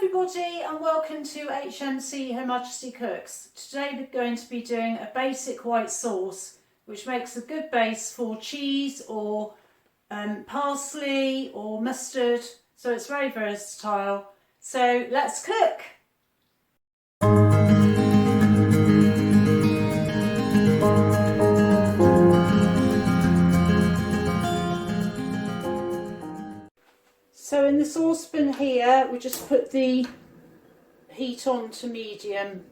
everybody and welcome to HMC Her Majesty Cooks. Today we're going to be doing a basic white sauce which makes a good base for cheese or parsley or mustard, so it's very versatile. So let's cook! So in the saucepan here, we just put the heat on to medium.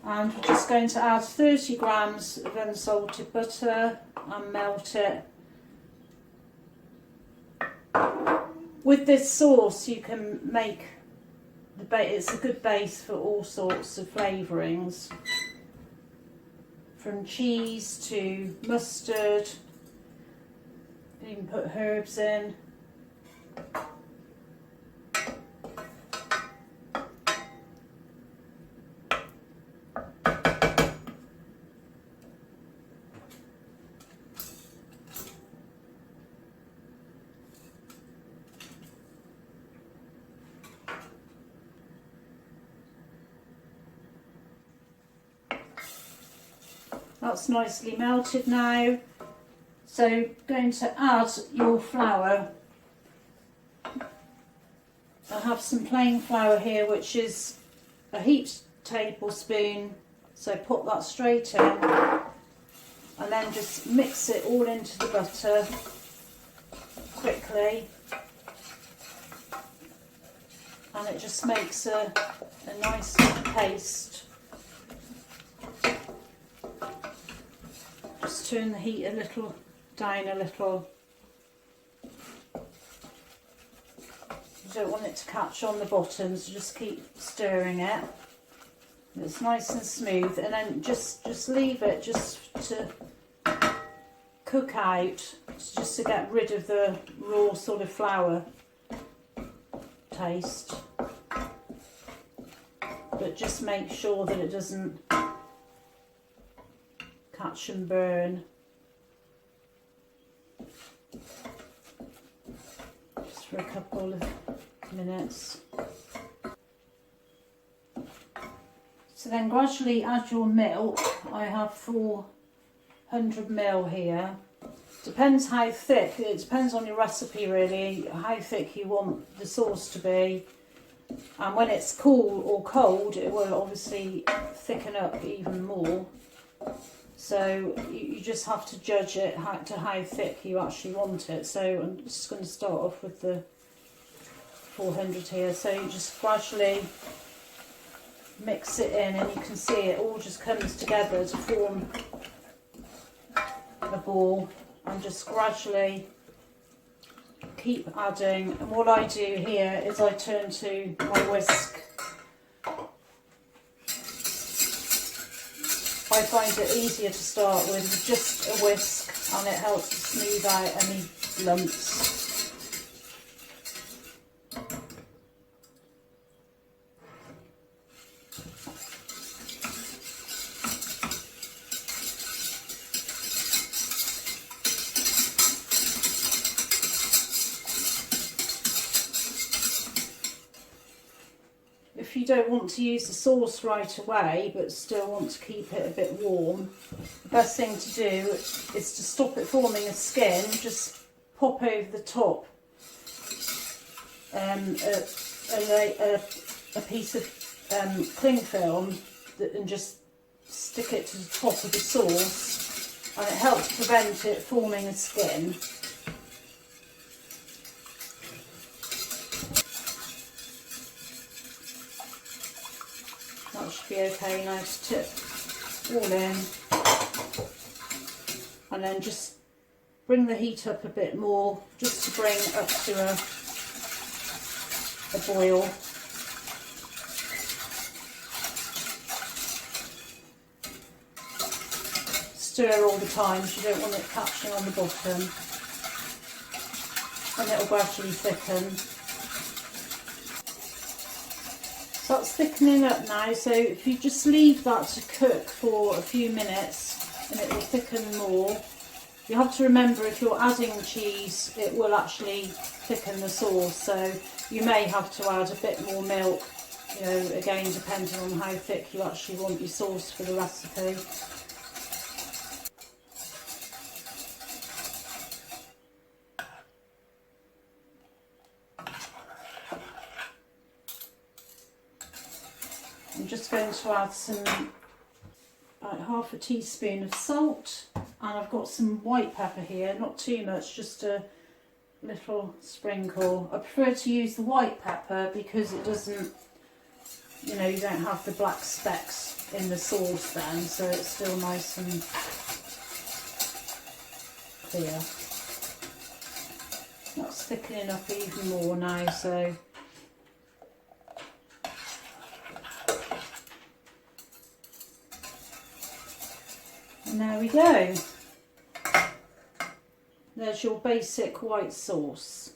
And we're just going to add 30 grams of unsalted butter and melt it. With this sauce you can make the base, it's a good base for all sorts of flavourings. From cheese to mustard. You can put herbs in. That's nicely melted now. So going to add your flour. I have some plain flour here which is a heaped tablespoon, so put that straight in and then just mix it all into the butter quickly, and it just makes a nice paste. Just turn the heat a little down a little. You don't want it to catch on the bottom, so just keep stirring it. It's nice and smooth, and then just leave it just to cook out, just to get rid of the raw sort of flour taste. But just make sure that it doesn't catch and burn. Just for a couple of minutes. So then gradually add your milk. I have 400 ml here. Depends how thick, it depends on your recipe really, how thick you want the sauce to be. And when it's cool or cold, it will obviously thicken up even more. So you just have to judge it to how thick you actually want it. So I'm just going to start off with the 400 here. So you just gradually mix it in, and you can see it all just comes together to form a ball, and just gradually keep adding. And what I do here is I turn to my whisk. I find it easier to start with just a whisk, and it helps to smooth out any lumps. If you don't want to use the sauce right away but still want to keep it a bit warm, the best thing to do is to stop it forming a skin. Just pop over the top a piece of cling film and just stick it to the top of the sauce, and it helps prevent it forming a skin. That should be okay now to tip all in, and then just bring the heat up a bit more, just to bring up to a boil. Stir all the time, so you don't want it catching on the bottom, and it will gradually thicken. So that's thickening up now, so if you just leave that to cook for a few minutes and it will thicken more, You have to remember, if you're adding cheese, it will actually thicken the sauce, so you may have to add a bit more milk, you know, again depending on how thick you actually want your sauce for the recipe. I'm just going to add about half a teaspoon of salt, and I've got some white pepper here, not too much, just a little sprinkle. I prefer to use the white pepper because it doesn't, you know, you don't have the black specks in the sauce then, so it's still nice and clear. That's thickening up even more now, so and there we go. There's your basic white sauce.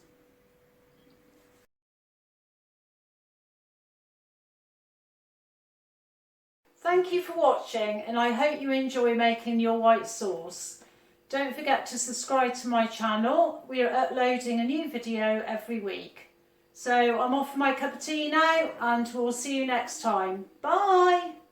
Thank you for watching, and I hope you enjoy making your white sauce. Don't forget to subscribe to my channel. We are uploading a new video every week. So I'm off for my cup of tea now, and we'll see you next time. Bye!